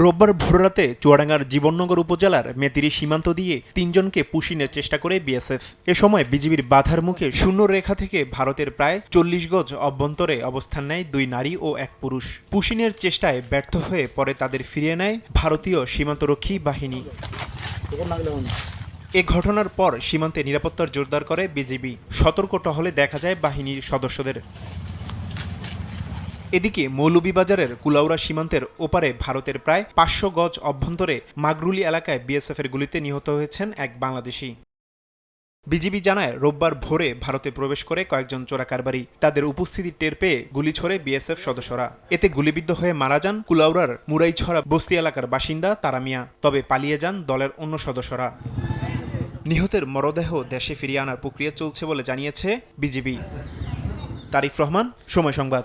রোববার ভোররাতে চুয়াডাঙ্গার জীবননগর উপজেলার মেতিরি সীমান্ত দিয়ে ৩ জনকে পুশিনের চেষ্টা করে বিএসএফ। এ সময় বিজিবির বাধার মুখে শূন্য রেখা থেকে ভারতের প্রায় ৪০ গজ অভ্যন্তরে অবস্থান নেয় ২ নারী ও ১ পুরুষ। পুশিনের চেষ্টায় ব্যর্থ হয়ে পরে তাদের ফিরিয়ে নেয় ভারতীয় সীমান্তরক্ষী বাহিনী। এ ঘটনার পর সীমান্তে নিরাপত্তার জোরদার করে বিজিবি। সতর্ক টহলে দেখা যায় বাহিনীর সদস্যদের। এদিকে মৌলভীবাজারের কুলাউড়া সীমান্তের ওপারে ভারতের প্রায় ৫০০ গজ অভ্যন্তরে মাগরুলি এলাকায় বিএসএফের গুলিতে নিহত হয়েছেন এক বাংলাদেশি। বিজিবি জানায়, রোববার ভোরে ভারতে প্রবেশ করে কয়েকজন চোরাকারবারি। তাদের উপস্থিতি টের পেয়ে গুলি ছোড়ে বিএসএফ সদস্যরা। এতে গুলিবিদ্ধ হয়ে মারা যান কুলাউড়ার মুরাইছড়া বস্তি এলাকার বাসিন্দা তারা মিয়া। তবে পালিয়ে যান দলের অন্য সদস্যরা। নিহতের মরদেহ দেশে ফিরিয়ে আনার প্রক্রিয়া চলছে বলে জানিয়েছে বিজিবি। তারিফ রহমান, সময় সংবাদ।